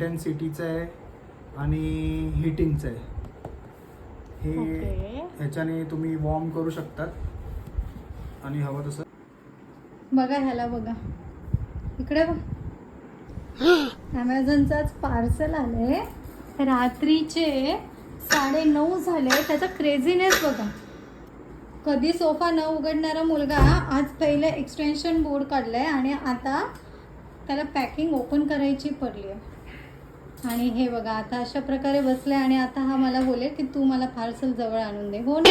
इंटेन्सिटीचं आहे आणि हिटिंगचं आहे. हे ह्याच्याने तुम्ही वॉर्म करू शकतात आणि हवं तसं. बघा ह्याला बघा इकडे बघ. ॲमेझॉनचाच पार्सल आलंय. रात्रीचे 9:30 झाले. त्याचा क्रेझीनेस बघा. कधी सोफा न उघडणारा मुलगा आज पहिले एक्सटेन्शन बोर्ड काढलाय आणि आता त्याला पॅकिंग ओपन करायची पडली आहे. आणि हे बघा आता अशा प्रकारे बसले आणि आता हा मला बोलेल की तू मला पार्सल जवळ आणून दे. हो ना,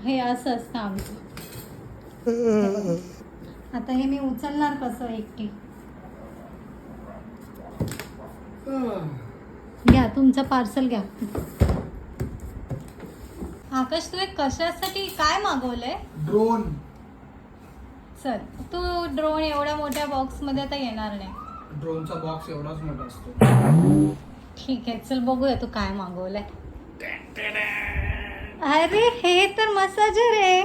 हे असं असतं आमचं. हे बघा. आता हे मी उचलणार कसं एकटी. घ्या तुमचं पार्सल घ्या. आकाश तुला कशासाठी काय मागवलंय? ड्रोन. चल तू ड्रोन एवढ्या मोठ्या बॉक्स मध्ये आता येणार नाही. ड्रोनचा बॉक्स एवढाच मोठा असतो. ठीक आहे चल बघूया तू काय मागवलंय. अरे हे तर मसाजर आहे.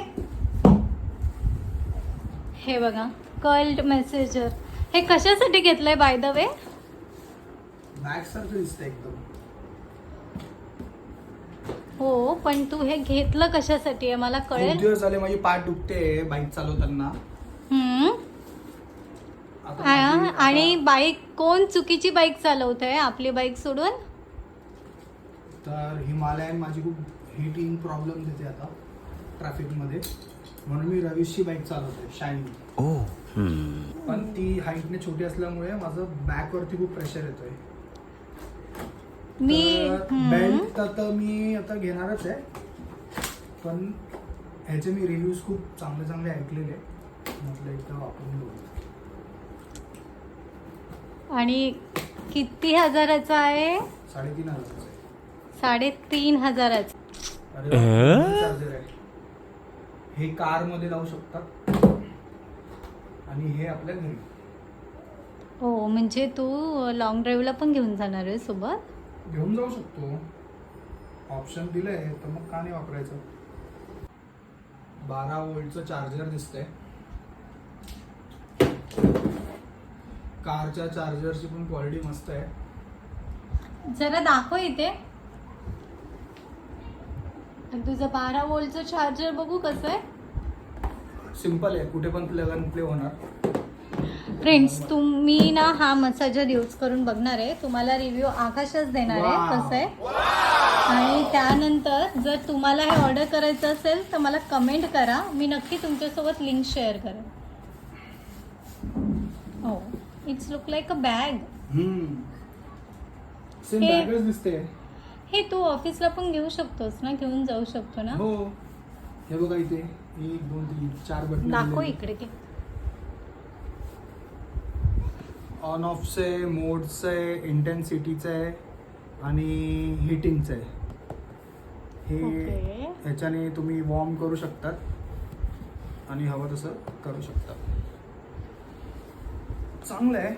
हे बघा कर्ल्ड मॅसेजर. हे कशासाठी घेतलंय बाय द वे? बॅग सारखं दिसतं एकदम. हो पण तू हे घेतलं कशासाठी आहे मला खूप कळेल. दिवस झाले माझी पाठ दुखते बाईक चालवताना. आता आणि बाईक कोण चुकीची बाईक चालवतंय आपली बाईक सोडून? तर हिमालयन माझी खूप हिटिंग प्रॉब्लेम देते आता ट्रॅफिकमध्ये, म्हणून मी रवीशची बाईक चालवते शाईन. पण ती हाईटने छोटी असल्यामुळे माझं बॅकवरती खूप प्रेशर येतोय. बेल्ट तर मी आता घेणारच आहे, पण ह्याचे मी रिव्ह्यूज खूप चांगले चांगले ऐकलेले, म्हटलं एकदा वापरून बघू. आणि किती हजाराचा आहे? 3,500. 3,500. अरे चार्जर आहे. हे कार मध्ये लावू शकतात आणि हे आपल्या घरी. हो म्हणजे तू लॉंग ड्राईव्हला पण घेऊन जाणार आहे सोबत? घेऊन जाऊ शकतो. ऑप्शन दिलंय तर मग का नाही वापरायचं. 12 वोल्टचं चार्जर दिसतंय. कारच्या चार्जरची पण क्वालिटी मस्त आहे. जरा दाखव इथे. तुझं 12 वोल्टचं चार्जर बघू कसं आहे. सिंपल आहे, कुठे पण प्लग अँड प्ले होणार. फ्रेंड्स तुम्ही ना हा मसाजर यूज करून बघणार आहे. तुम्हाला रिव्ह्यू आकाशच देणार आहे कसं आहे. आणि त्यानंतर जर तुम्हाला हे ऑर्डर करायचं असेल तर मला कमेंट करा. मी नक्की तुमच्यासोबत लिंक शेअर करेन. हो it's look like a bag. Same बॅगच दिसते. हे तू ऑफिसला पण घेऊ शकतोस ना, घेऊन जाऊ शकतो ना. हो हे बघा इथे 1 2 3 4 बटन दाखव इकडे की. ऑन ऑफचे, मोडचं आहे, इंटेन्सिटीचं आहे आणि हिटिंगचं आहे. हे ह्याच्याने तुम्ही वॉर्म करू शकतात आणि हवं तसं करू शकता. चांगलं आहे,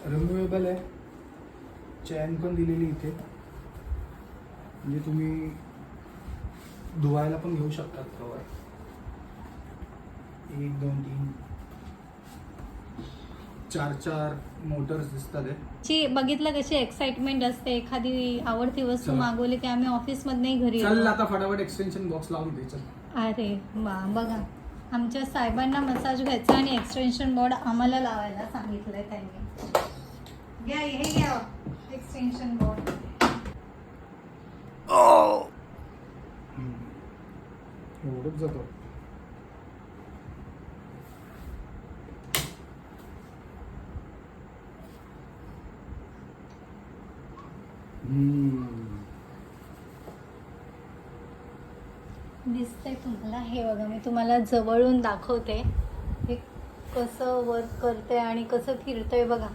रिम्युएबल आहे. चेन पण दिलेली इथे, म्हणजे तुम्ही धुवायला पण घेऊ शकतात कवर. 1 2 3 4 मोटर्स दिसतात. ची बघितलं कशी एक्साइटमेंट असते. एखादी आवडती वस्तू मागवली की आम्ही ऑफिस मधनही घरी चल येतो. आता फटाफट एक्सटेन्शन बॉक्स लावून दे. चल. अरे वा बघा आमच्या साहेबांना मसाज घ्यायचा आणि एक्सटेन्शन बोर्ड आम्हाला लावायला सांगितलंय त्यांनी. घ्या हे घ्या एक्सटेन्शन बोर्ड. एवढंच जातो. दिसतंय तुम्हाला? हे बघा मी तुम्हाला जवळून दाखवते हे कसं वर्क करते आणि कसं फिरतंय बघा.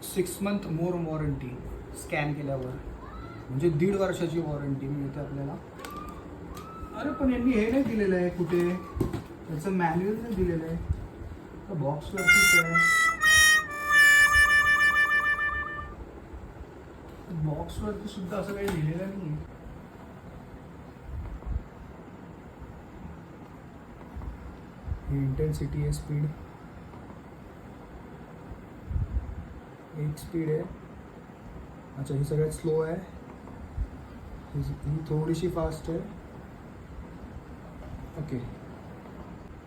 6 मंथ मोर वॉरंटी. स्कॅन केल्यावर म्हणजे 1.5 वर्षाची वॉरंटी मिळते आपल्याला. अरे पण यांनी हे नाही दिलेलं आहे कुठे, त्याचं मॅन्युअल नाही दिलेलं आहे. बॉक्सवरतीच आहे. बॉक्सवरती सुद्धा असं काही लिहिलेलं नाही. इंटेन्सिटी आहे, स्पीड 8 स्पीड आहे. अच्छा, ही सगळ्यात स्लो आहे. ही थोडीशी फास्ट आहे. ओके,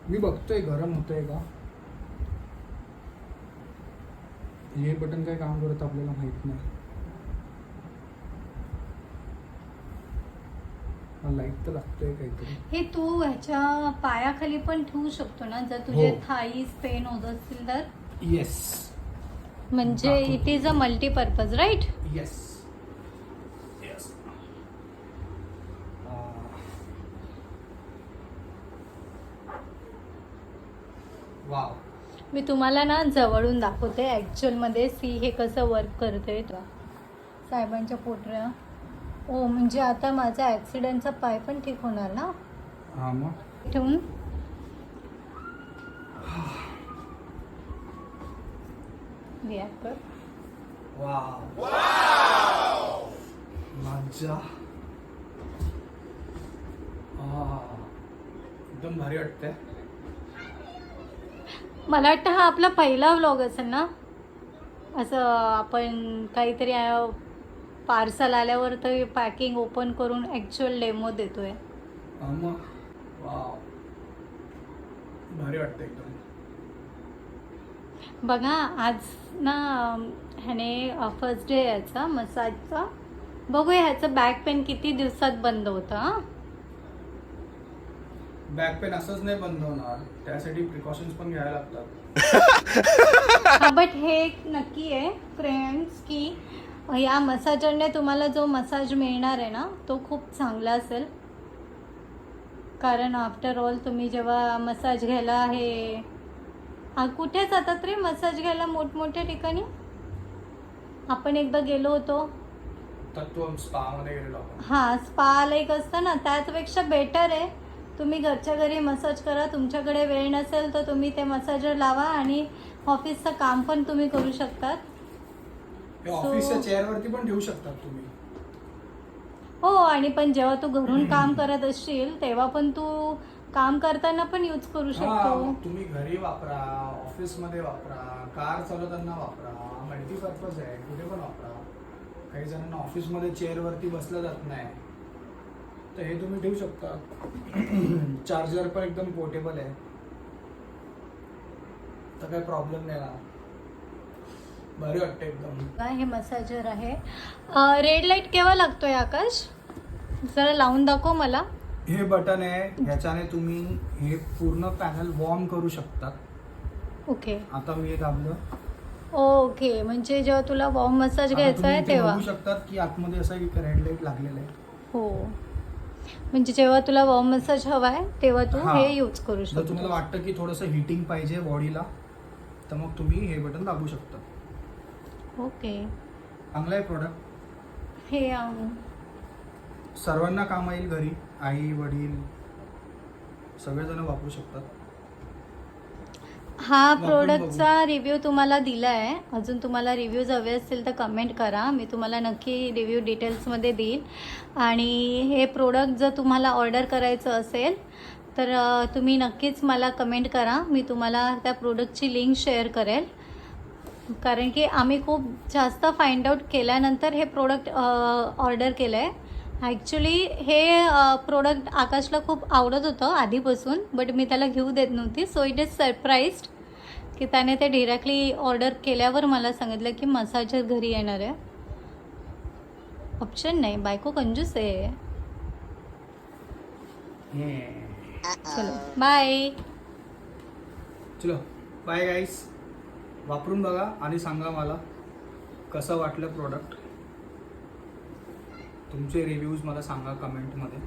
मी बघतोय गरम होतंय का. हे बटन काय काम करत आपल्याला माहित नाही. लाईट तर लागतोय काहीतरी. हे तू ह्याच्या पायाखाली पण ठेवू शकतो ना, जर तुझे हो. थाईज पेन होत असतील तर. येस म्हणजे दाखवतो. It is a multipurpose, right? Yes yes. Wow. मी तुम्हाला ना जवळून दाखवते ॲक्च्युअलमध्ये. सी हे कसं वर्क करते. साहेबांच्या पोटऱ्या. ओ, म्हणजे आता माझा ॲक्सिडेंटचा पाय पण ठीक होणार ना हा मग ठेवून. रिॲक्ट कर. वाव. मजा. एकदम भारी वाटतंय. मला वाटतं हा आपला पहिला व्लॉग असेल ना, असं आपण काहीतरी पार्सल आल्यावर तर पॅकिंग ओपन करून ॲक्च्युअल डेमो देतोय. हा मग. वाव, भारी वाटतं एकदम. बघा, आज ना ह्याने फर्स्ट डे याचा मसाजचा. बघूया ह्याचं बॅक पेन किती दिवसात बंद होतं. हां, बॅक पेन असंच नाही बंद होणार, त्यासाठी प्रिकॉशन्स पण घ्यायला लागतात. बट हे एक नक्की आहे फ्रेंड्स की या मसाजरने तुम्हाला जो मसाज मिळणार आहे ना, तो खूप चांगला असेल. कारण आफ्टर ऑल तुम्ही जेव्हा मसाज घ्यायला कुठे जातात रे मसाज घ्यायला मोठमोठ्या ठिकाणी? आपण एकदा गेलो होतो. तत्व स्पा मध्ये गेलेलो आपण. हां, स्पा लाईक असतं ना, त्यापेक्षा बेटर आहे तुम्ही घरच्या घरी मसाज करा. तुमच्याकडे वेळ नसेल तर तुम्ही ते मसाजर लावा आणि ऑफिसचं काम पण तुम्ही करू शकतात. ऑफिसच्या चेअरवरती पण ठेवू शकतात तुम्ही. हो, आणि पण जेव्हा तू घरून काम करत असशील तेव्हा पण तू काम करताना पण यूज करू शकतो. तुम्ही घरी वापरा, ऑफिस मध्ये वापरा, कार चालवताना वापरा, मल्टीपर्पज आहे, कुठे पण वापरा. काही जणांना ऑफिस मध्ये चेअरवरती बसलं जात नाही, तर हे तुम्ही ठेवू शकता. चार्जर पण एकदम पोर्टेबल आहे, तर काही प्रॉब्लेम नाही ना. भारी वाटतं एकदम. हे मसाजर आहे. रेड लाईट केव्हा लागतोय आकाश? जरा लावून दाखव मला. हे बटन आहे, ह्याच्याने तुम्ही हे पूर्ण पॅनल वॉर्म करू शकता. ओके, आता मी हे दाबलं. ओके, म्हणजे जेव्हा तुला वॉर्म मसाज घ्यायचा आहे तेव्हा. बघू शकतात की आतमध्ये असं एक रेड लाईट लागलेलं आहे. हो, म्हणजे जेव्हा तुला वॉर्म मसाज हवा आहे तेव्हा तू हां. हे यूज करू जर तुम्हाला शकतो. वाटतं की थोडंसं हिटिंग पाहिजे बॉडीला, तर मग तुम्ही हे बटन दाबू शकता. ओके, चांगलं आहे प्रोडक्ट. हे सर्वांना काम येईल. घरी आई वडील सगळेजण वापरू शकतात. हा वापरून प्रोडक्टचा रिव्ह्यू तुम्हाला दिला आहे. अजून तुम्हाला रिव्ह्यूज हवे असतील तर कमेंट करा, मी तुम्हाला नक्की रिव्ह्यू डिटेल्समध्ये देईल. आणि हे प्रोडक्ट जर तुम्हाला ऑर्डर करायचं असेल तर तुम्ही नक्कीच मला कमेंट करा. मी तुम्हाला त्या प्रोडक्टची लिंक शेअर करेल. कारण की आम्ही खूप जास्त फाइंड आउट केल्यानंतर हे प्रोडक्ट ऑर्डर केलं आहे. ॲक्च्युली हे प्रोडक्ट आकाशला खूप आवडत होतं आधीपासून, बट मी त्याला घेऊ देत नव्हती. सो इट इज सरप्राईज्ड की त्याने ते डिरेक्टली ऑर्डर केल्यावर मला सांगितलं की मसाजर घरी येणार आहे. ऑप्शन नाही, बायको कंजूस आहे. चलो बाय. चलो बाय गाईस. वापरून बघा आणि सांगा मला कसं वाटलं प्रोडक्ट. तुमचे रिव्ह्यूज मला सांगा कमेंटमध्ये.